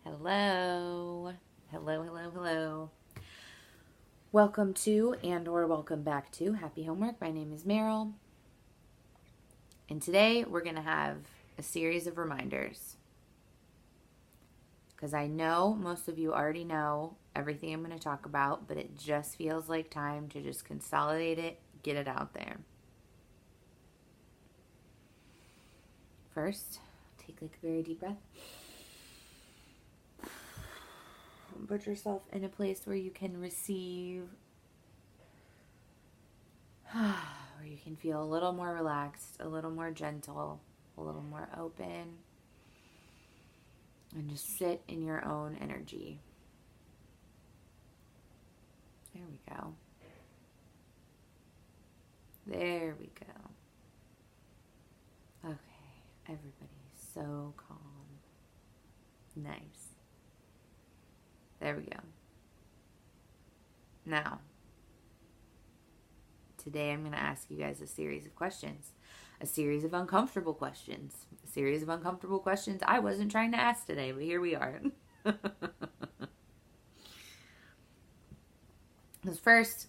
Hello. Hello. Welcome to or welcome back to Happy Homework. My name is Meryl. And today we're going to have a series of reminders. Because I know most of you already know everything I'm going to talk about, but it just feels like time to just consolidate it, get it out there. First, take a very deep breath. Put yourself in a place where you can receive, where you can feel a little more relaxed, a little more gentle, a little more open, and just sit in your own energy. There we go. There we go. Okay, everybody's so calm. Nice. There we go. Now, today I'm going to ask you guys a series of questions. A series of uncomfortable questions. A series of uncomfortable questions I wasn't trying to ask today, but here we are. First,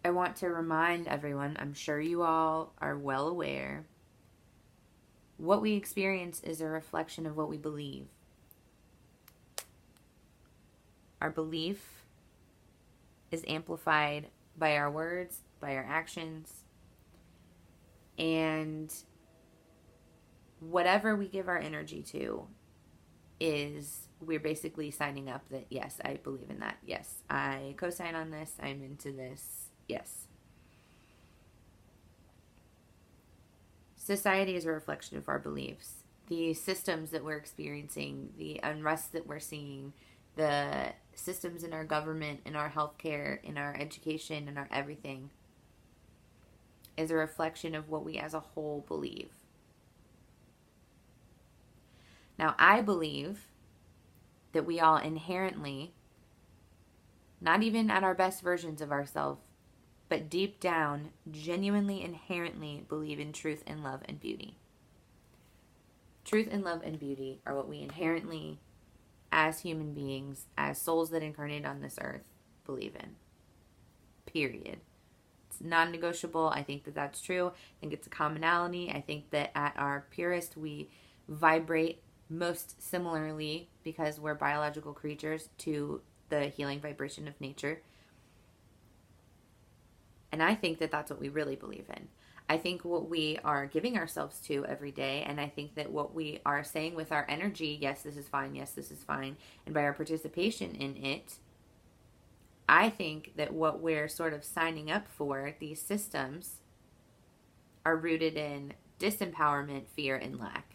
I want to remind everyone, I'm sure you all are well aware, what we experience is a reflection of what we believe. Our belief is amplified by our words, by our actions, and whatever we give our energy to is, we're basically signing up that, yes, I believe in that. Yes, I co-sign on this. I'm into this. Yes. Society is a reflection of our beliefs. The systems that we're experiencing, the unrest that we're seeing, the systems in our government, in our healthcare, in our education, in our everything is a reflection of what we as a whole believe. Now, I believe that we all inherently, not even at our best versions of ourselves, but deep down, genuinely, inherently believe in truth and love and beauty. Truth and love and beauty are what we inherently, as human beings, as souls that incarnate on this earth, believe in. Period. It's non-negotiable. I think that that's true. I think it's a commonality. I think that at our purest, we vibrate most similarly, because we're biological creatures, to the healing vibration of nature. And I think that that's what we really believe in. I think what we are giving ourselves to every day, and I think that what we are saying with our energy, yes, this is fine, yes, this is fine, and by our participation in it, I think that what we're sort of signing up for, these systems, are rooted in disempowerment, fear, and lack.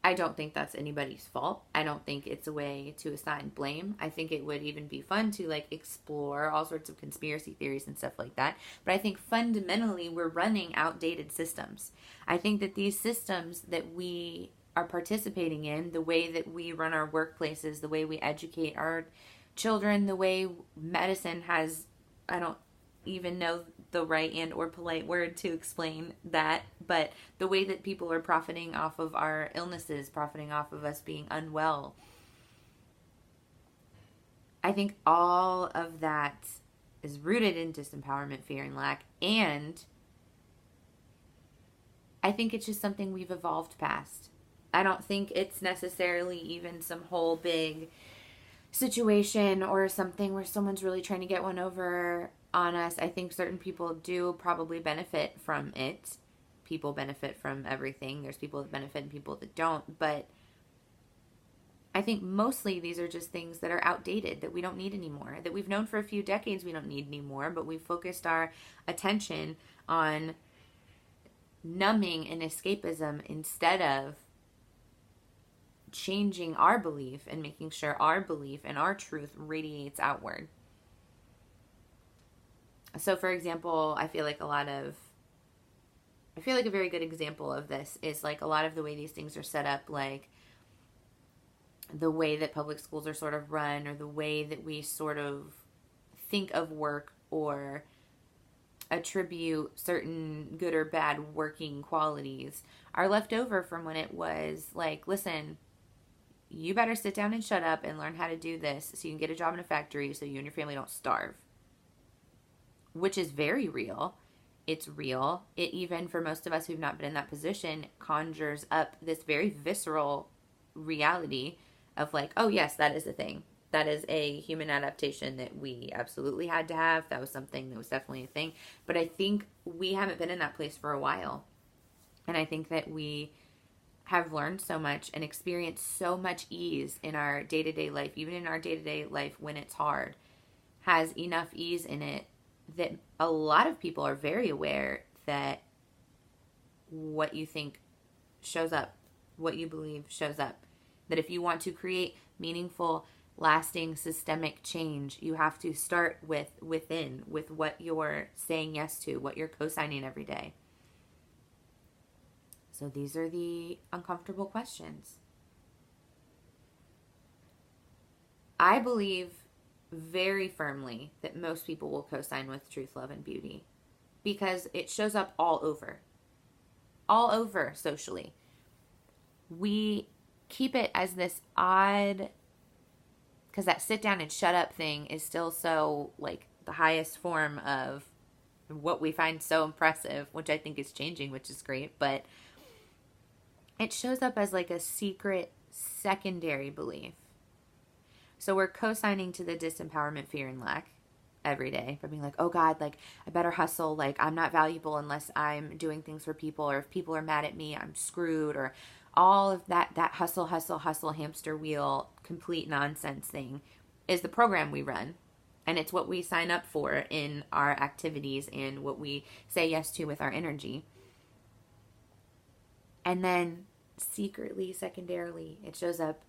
I don't think that's anybody's fault. I don't think it's a way to assign blame. I think it would even be fun to explore all sorts of conspiracy theories and stuff like that. But I think fundamentally we're running outdated systems. I think that these systems that we are participating in, the way that we run our workplaces, the way we educate our children, the way medicine has, I don't even know the right and or polite word to explain that, but the way that people are profiting off of our illnesses, profiting off of us being unwell, I think all of that is rooted in disempowerment, fear, and lack, and I think it's just something we've evolved past. I don't think it's necessarily even some whole big situation or something where someone's really trying to get one over on us. I think certain people do probably benefit from it. People benefit from everything. There's people that benefit and people that don't. But I think mostly these are just things that are outdated, that we don't need anymore, that we've known for a few decades we don't need anymore, but we've focused our attention on numbing and escapism instead of changing our belief and making sure our belief and our truth radiates outward. So, for example, I feel like a very good example of this is a lot of the way these things are set up, like the way that public schools are sort of run, or the way that we sort of think of work or attribute certain good or bad working qualities are left over from when it was listen, you better sit down and shut up and learn how to do this so you can get a job in a factory so you and your family don't starve. Which is very real. It's real. It even, for most of us who've not been in that position, conjures up this very visceral reality of like, oh yes, that is a thing. That is a human adaptation that we absolutely had to have. That was something that was definitely a thing. But I think we haven't been in that place for a while. And I think that we have learned so much and experienced so much ease in our day-to-day life, even in our day-to-day life when it's hard, has enough ease in it that a lot of people are very aware that what you think shows up, what you believe shows up. That if you want to create meaningful, lasting, systemic change, you have to start within, with what you're saying yes to, what you're co-signing every day. So these are the uncomfortable questions. I believe very firmly that most people will co-sign with truth, love, and beauty because it shows up all over socially. We keep it as this odd, because that sit down and shut up thing is still so like the highest form of what we find so impressive, which I think is changing, which is great, but it shows up as like a secret secondary belief. So we're co-signing to the disempowerment, fear, and lack every day by being like, oh God, like I better hustle. Like I'm not valuable unless I'm doing things for people, or if people are mad at me, I'm screwed, or all of that hustle, hamster wheel, complete nonsense thing is the program we run. And it's what we sign up for in our activities and what we say yes to with our energy. And then secretly, secondarily, it shows up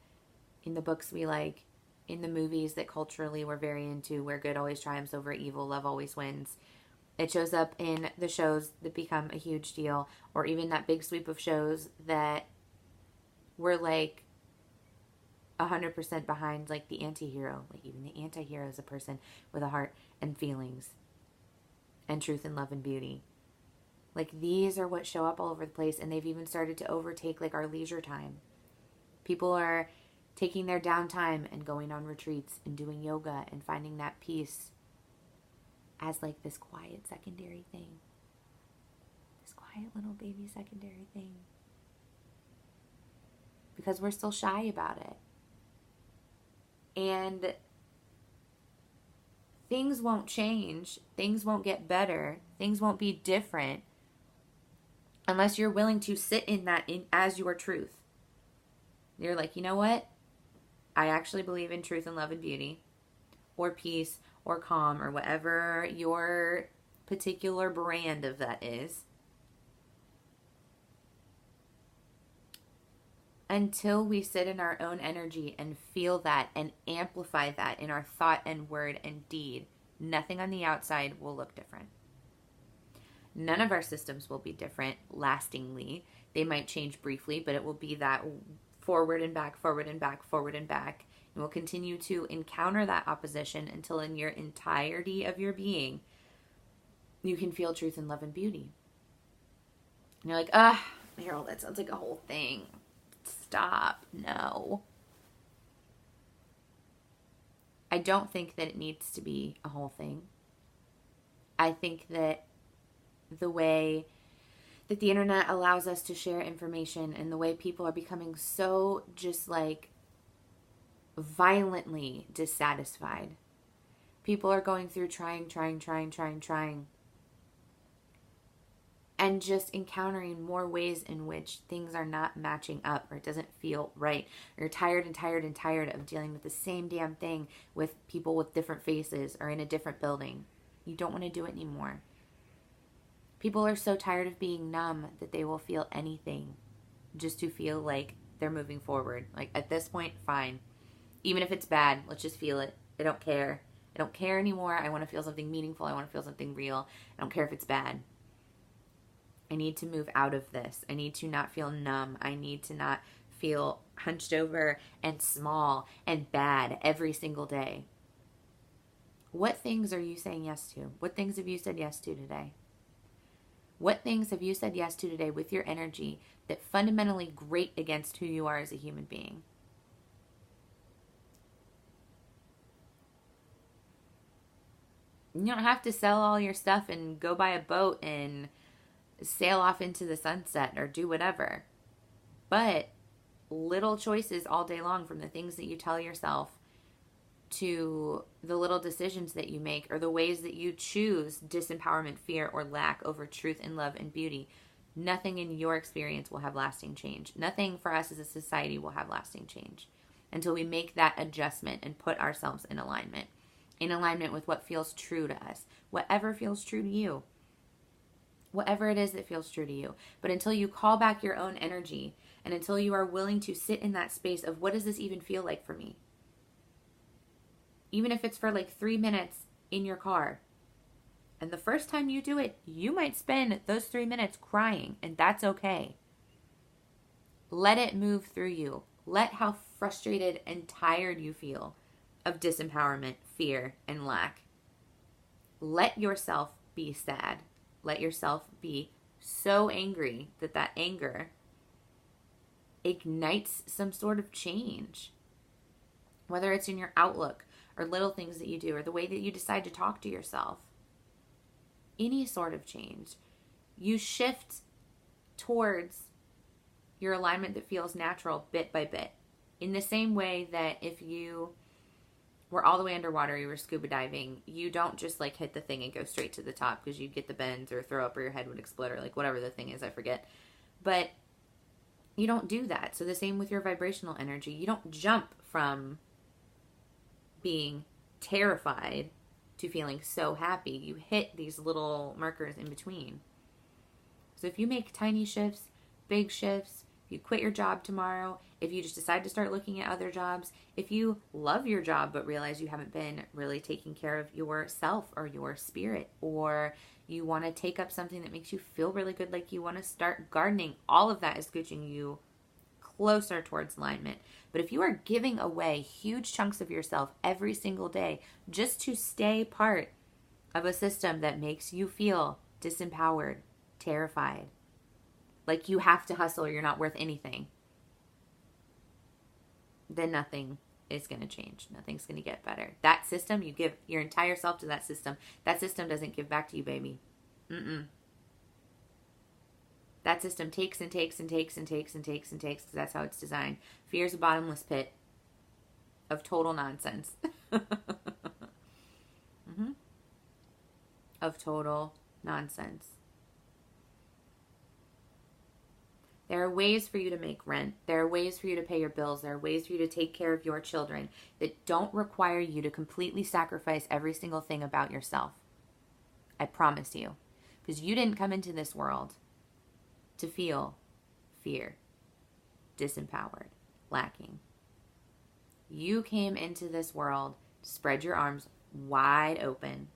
in the books we like, in the movies that culturally we're very into, where good always triumphs over evil, love always wins. It shows up in the shows that become a huge deal, or even that big sweep of shows that we're like 100% behind, like the anti-hero. Like even the anti-hero is a person with a heart and feelings and truth and love and beauty. Like these are what show up all over the place, and they've even started to overtake like our leisure time. People are taking their downtime and going on retreats and doing yoga and finding that peace as like this quiet secondary thing. This quiet little baby secondary thing. Because we're still shy about it. And things won't change. Things won't get better. Things won't be different unless you're willing to sit in that as your truth. You're like, you know what? I actually believe in truth and love and beauty, or peace, or calm, or whatever your particular brand of that is. Until we sit in our own energy and feel that and amplify that in our thought and word and deed, nothing on the outside will look different. None of our systems will be different lastingly. They might change briefly, but it will be that forward and back, forward and back, forward and back. And we'll continue to encounter that opposition until in your entirety of your being, you can feel truth and love and beauty. And you're like, Meryl, that sounds like a whole thing. Stop. No. I don't think that it needs to be a whole thing. I think that the way that the internet allows us to share information and the way people are becoming so just like violently dissatisfied. People are going through trying. And just encountering more ways in which things are not matching up, or it doesn't feel right. Or you're tired of dealing with the same damn thing with people with different faces or in a different building. You don't want to do it anymore. People are so tired of being numb that they will feel anything just to feel like they're moving forward. Like at this point, fine. Even if it's bad, let's just feel it. I don't care. I don't care anymore. I want to feel something meaningful. I want to feel something real. I don't care if it's bad. I need to move out of this. I need to not feel numb. I need to not feel hunched over and small and bad every single day. What things are you saying yes to? What things have you said yes to today? What things have you said yes to today with your energy that fundamentally grate against who you are as a human being? You don't have to sell all your stuff and go buy a boat and sail off into the sunset or do whatever. But little choices all day long, from the things that you tell yourself to the little decisions that you make, or the ways that you choose disempowerment, fear, or lack over truth and love and beauty. Nothing in your experience will have lasting change. Nothing for us as a society will have lasting change until we make that adjustment and put ourselves in alignment with what feels true to us, whatever feels true to you, whatever it is that feels true to you. But until you call back your own energy, and until you are willing to sit in that space of, what does this even feel like for me? Even if it's for like 3 minutes in your car. And the first time you do it, you might spend those 3 minutes crying, and that's okay. Let it move through you. Let how frustrated and tired you feel of disempowerment, fear, and lack. Let yourself be sad. Let yourself be so angry that that anger ignites some sort of change. Whether it's in your outlook, or little things that you do, or the way that you decide to talk to yourself. Any sort of change. You shift towards your alignment that feels natural bit by bit. In the same way that if you were all the way underwater, you were scuba diving, you don't just like hit the thing and go straight to the top because you'd get the bends or throw up or your head would explode or like whatever the thing is, I forget. But you don't do that. So the same with your vibrational energy. You don't jump from being terrified to feeling so happy. You hit these little markers in between. So if you make tiny shifts, big shifts, if you quit your job tomorrow, if you just decide to start looking at other jobs, if you love your job but realize you haven't been really taking care of yourself or your spirit, or you want to take up something that makes you feel really good, like you want to start gardening, all of that is scooching you closer towards alignment. But if you are giving away huge chunks of yourself every single day just to stay part of a system that makes you feel disempowered, terrified, like you have to hustle or you're not worth anything, then nothing is going to change. Nothing's going to get better. That system, you give your entire self to that system doesn't give back to you, baby. That system takes and takes and takes and takes and takes and takes, because that's how it's designed. Fear is a bottomless pit of total nonsense. Of total nonsense. There are ways for you to make rent. There are ways for you to pay your bills. There are ways for you to take care of your children that don't require you to completely sacrifice every single thing about yourself. I promise you. Because you didn't come into this world to feel fear, disempowered, lacking. You came into this world to spread your arms wide open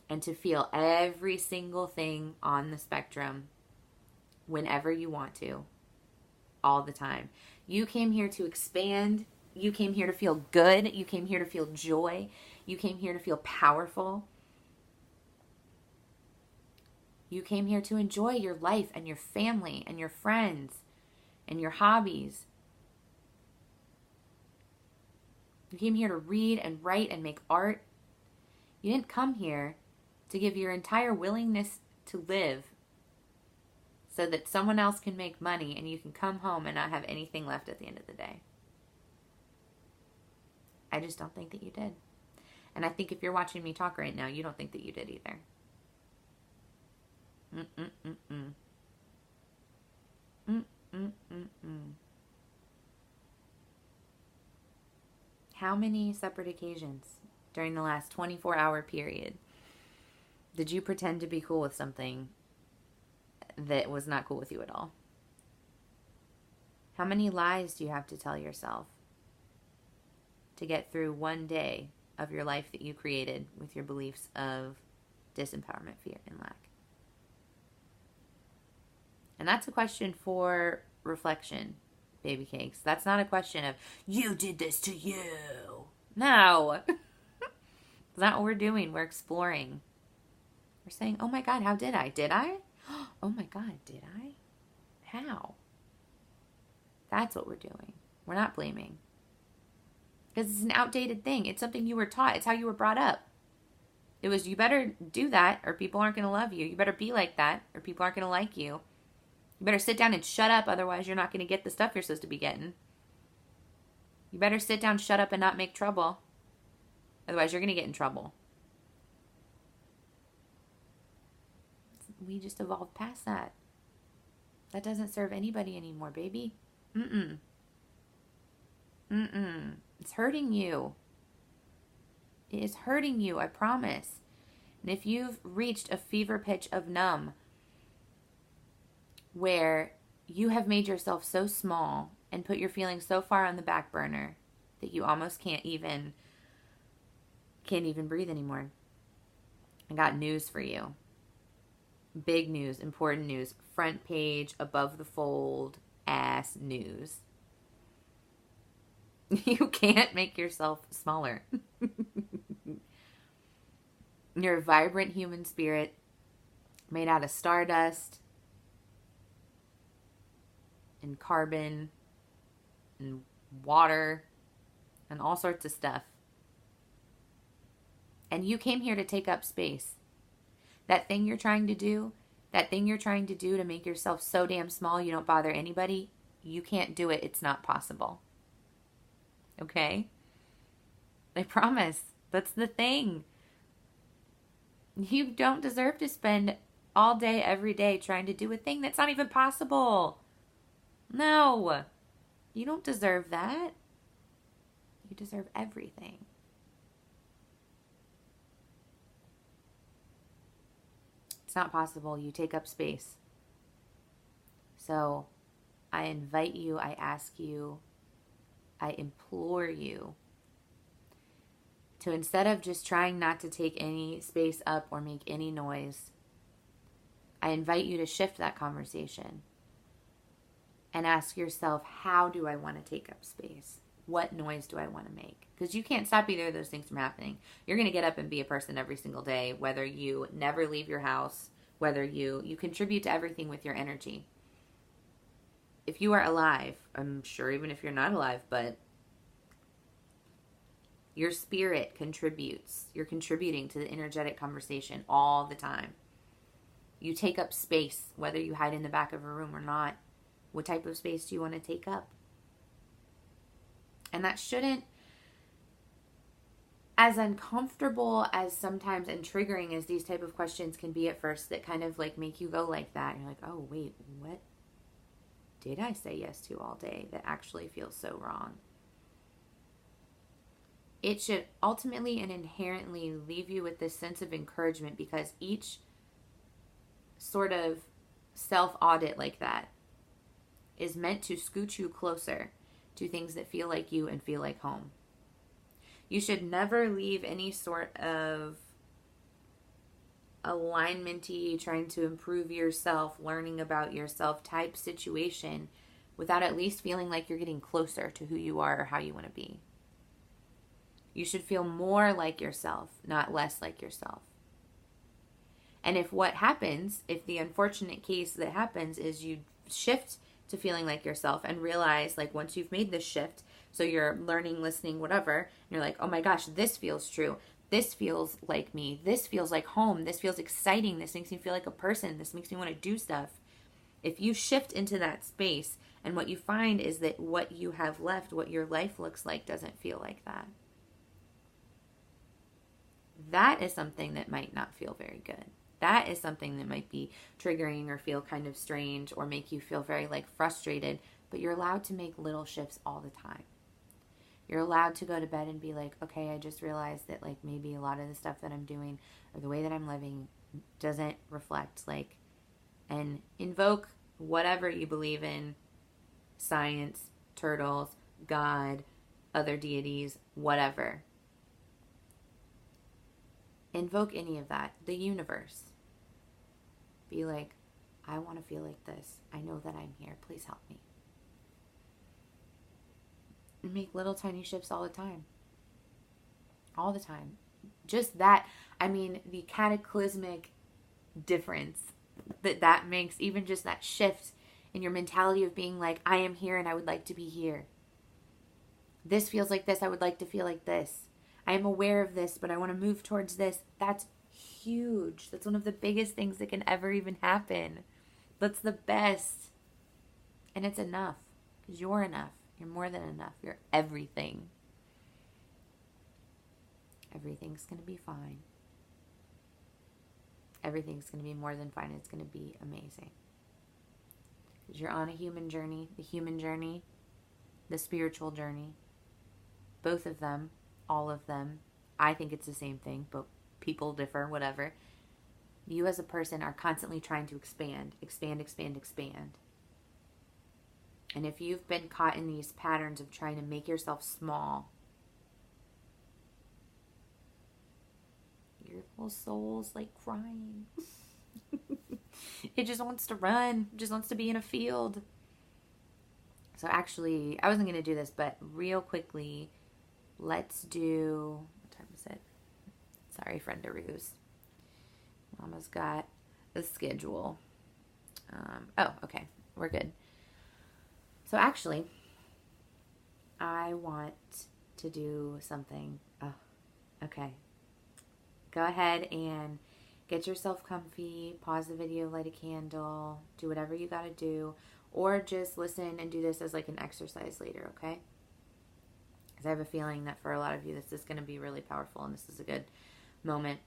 and to feel every single thing on the spectrum whenever you want to, all the time. You came here to expand. You came here to feel good. You came here to feel joy. You came here to feel powerful. You came here to enjoy your life and your family and your friends and your hobbies. You came here to read and write and make art. You didn't come here to give your entire willingness to live so that someone else can make money and you can come home and not have anything left at the end of the day. I just don't think that you did. And I think if you're watching me talk right now, you don't think that you did either. How many separate occasions during the last 24-hour period did you pretend to be cool with something that was not cool with you at all? How many lies do you have to tell yourself to get through one day of your life that you created with your beliefs of disempowerment, fear, and lack? And that's a question for reflection, baby cakes. That's not a question of, you did this to you. No. That's not what we're doing. We're exploring. We're saying, oh my God, how did I? Did I? Oh my God, did I? How? That's what we're doing. We're not blaming. Because it's an outdated thing. It's something you were taught. It's how you were brought up. It was, you better do that or people aren't going to love you. You better be like that or people aren't going to like you. You better sit down and shut up, otherwise you're not going to get the stuff you're supposed to be getting. You better sit down, shut up, and not make trouble. Otherwise you're going to get in trouble. We just evolved past that. That doesn't serve anybody anymore, baby. It's hurting you. It is hurting you, I promise. And if you've reached a fever pitch of numb, where you have made yourself so small and put your feelings so far on the back burner that you almost can't even breathe anymore, I got news for you. Big news, important news, front page, above the fold, ass news. You can't make yourself smaller. You're a vibrant human spirit made out of stardust and carbon and water and all sorts of stuff. And you came here to take up space. That thing you're trying to do to make yourself so damn small you don't bother anybody, you can't do it. It's not possible. Okay? I promise. That's the thing. You don't deserve to spend all day, every day trying to do a thing that's not even possible. No. You don't deserve that. You deserve everything. It's not possible. You take up space. So I invite you, I ask you, I implore you to, instead of just trying not to take any space up or make any noise, I invite you to shift that conversation and ask yourself, how do I want to take up space? What noise do I want to make? Because you can't stop either of those things from happening. You're going to get up and be a person every single day, whether you never leave your house, whether you contribute to everything with your energy. If you are alive, I'm sure even if you're not alive, but your spirit contributes. You're contributing to the energetic conversation all the time. You take up space, whether you hide in the back of a room or not. What type of space do you want to take up? And that shouldn't, as uncomfortable as sometimes and triggering as these type of questions can be at first, that kind of like make you go like that. And you're like, oh, wait, what did I say yes to all day that actually feels so wrong? It should ultimately and inherently leave you with this sense of encouragement, because each sort of self-audit like that is meant to scoot you closer to things that feel like you and feel like home. You should never leave any sort of alignment-y, trying to improve yourself, learning about yourself type situation without at least feeling like you're getting closer to who you are or how you want to be. You should feel more like yourself, not less like yourself. And if the unfortunate case that happens is you shift to feeling like yourself and realize, like, once you've made this shift, so you're learning, listening, whatever, and you're like, oh my gosh, this feels true. This feels like me. This feels like home. This feels exciting. This makes me feel like a person. This makes me want to do stuff. If you shift into that space, and what you find is that what you have left, what your life looks like, doesn't feel like that. That is something that might not feel very good. That is something that might be triggering or feel kind of strange or make you feel very like frustrated, but you're allowed to make little shifts all the time. You're allowed to go to bed and be like, okay, I just realized that like maybe a lot of the stuff that I'm doing or the way that I'm living doesn't reflect like, and invoke whatever you believe in, science, turtles, God, other deities, whatever. Invoke any of that, the universe. Be like, I want to feel like this. I know that I'm here. Please help me. And make little tiny shifts all the time. All the time. Just that, I mean, the cataclysmic difference that makes, even just that shift in your mentality of being like, I am here and I would like to be here. This feels like this. I would like to feel like this. I'm aware of this, but I want to move towards this. That's huge. That's one of the biggest things that can ever even happen. That's the best. And it's enough. Because you're enough. You're more than enough. You're everything. Everything's going to be fine. Everything's going to be more than fine. It's going to be amazing. Because you're on a human journey. The human journey. The spiritual journey. Both of them. All of them. I think it's the same thing. But people differ. Whatever. You as a person are constantly trying to expand. Expand, expand, expand. And if you've been caught in these patterns of trying to make yourself small, your whole soul's like crying. It just wants to run. It just wants to be in a field. So actually, I wasn't going to do this, but real quickly, let's do... What time is it? Sorry, Friendaroos. Mama's got the schedule. Oh, okay. We're good. So actually, I want to do something. Oh, okay. Go ahead and get yourself comfy, pause the video, light a candle, do whatever you got to do, or just listen and do this as like an exercise later, okay? Because I have a feeling that for a lot of you, this is going to be really powerful, and this is a good moment.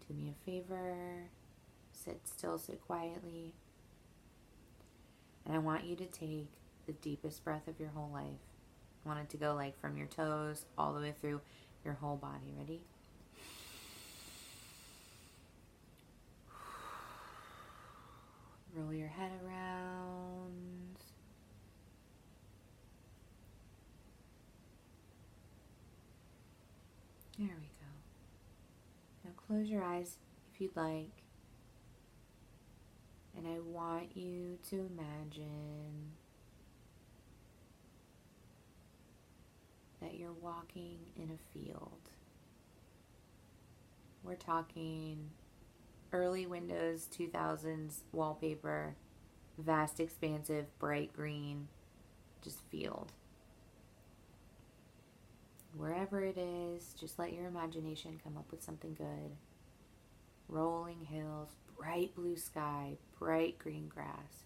Do me a favor. Sit still, sit quietly. And I want you to take the deepest breath of your whole life. I want it to go like from your toes all the way through your whole body. Ready? Roll your head around. There we go. Now close your eyes if you'd like. And I want you to imagine that you're walking in a field. We're talking early Windows 2000s wallpaper, vast, expansive, bright green, just field. Wherever it is, just let your imagination come up with something good. Rolling hills, bright blue sky, bright green grass.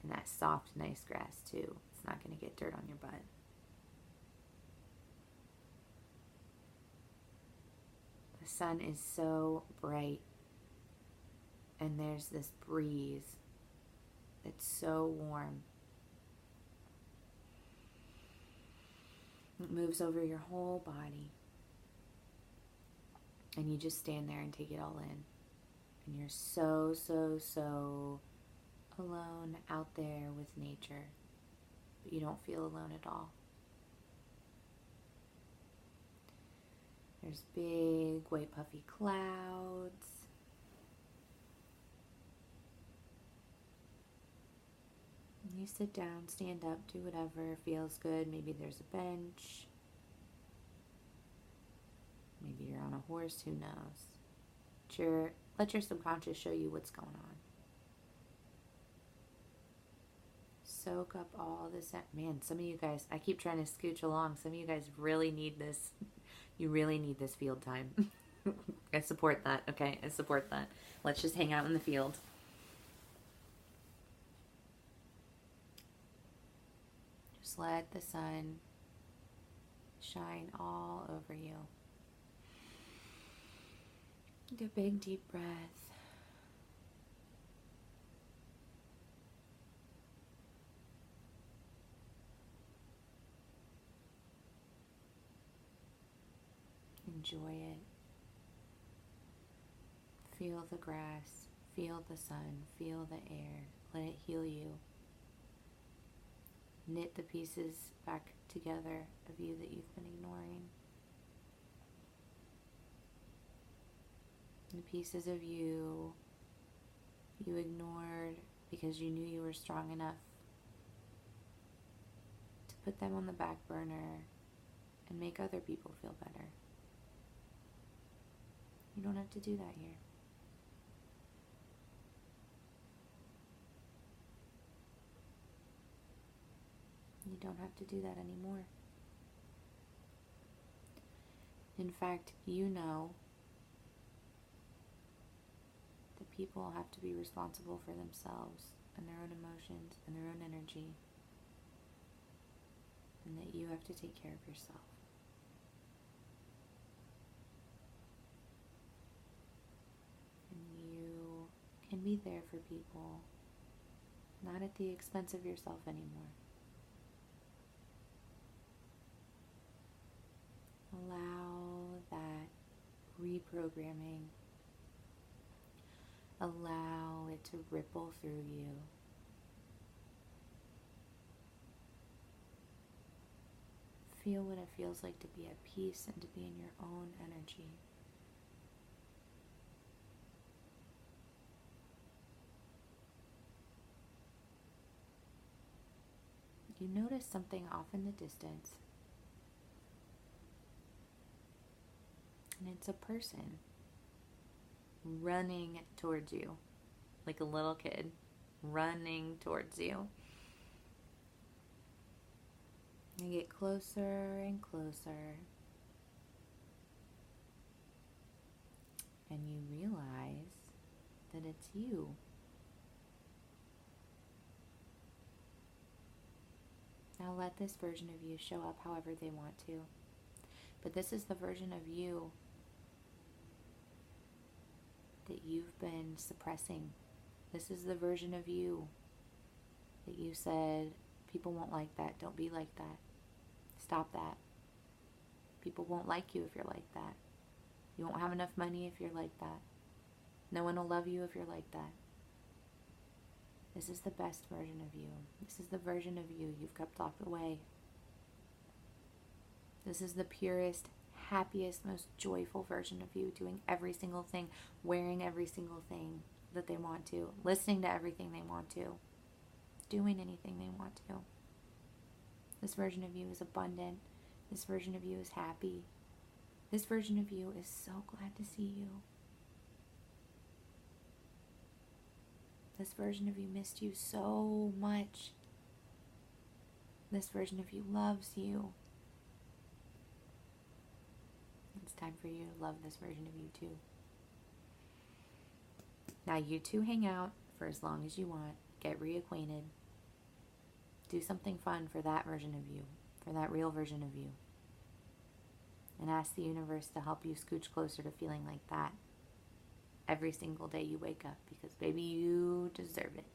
And that soft, nice grass too. It's not going to get dirt on your butt. The sun is so bright. And there's this breeze that's so warm. It moves over your whole body. And you just stand there and take it all in. And you're so, so, so alone out there with nature. But you don't feel alone at all. There's big, white, puffy clouds. You sit down, stand up, do whatever feels good. Maybe there's a bench. Maybe you're on a horse, who knows. Let your subconscious show you what's going on. Soak up all this. Man, some of you guys, I keep trying to scooch along. Some of you guys really need this. You really need this field time. I support that, okay? I support that. Let's just hang out in the field. Just let the sun shine all over you. Take a big, deep breath. Enjoy it. Feel the grass. Feel the sun. Feel the air. Let it heal you. Knit the pieces back together of you that you've been ignoring. The pieces of you ignored because you knew you were strong enough to put them on the back burner and make other people feel better. You don't have to do that here. don't have to do that anymore. In fact, you know that people have to be responsible for themselves and their own emotions and their own energy, and that you have to take care of yourself. And you can be there for people, not at the expense of yourself anymore. Allow that reprogramming. Allow it to ripple through you. Feel what it feels like to be at peace and to be in your own energy. You notice something off in the distance, and it's a person running towards you, like a little kid running towards you. You get closer and closer, and you realize that it's you. Now let this version of you show up however they want to. But this is the version of you that you've been suppressing. This is the version of you that you said, people won't like that, don't be like that. Stop that. People won't like you if you're like that. You won't have enough money if you're like that. No one will love you if you're like that. This is the best version of you. This is the version of you you've kept locked away. This is the purest, happiest, most joyful version of you, doing every single thing, wearing every single thing that they want to, listening to everything they want to, doing anything they want to. This version of you is abundant. This version of you is happy. This version of you is so glad to see you. This version of you missed you so much. This version of you loves you. It's time for you to love this version of you too. Now you two hang out for as long as you want. Get reacquainted. Do something fun for that version of you, for that real version of you. And ask the universe to help you scooch closer to feeling like that every single day you wake up, because baby, you deserve it.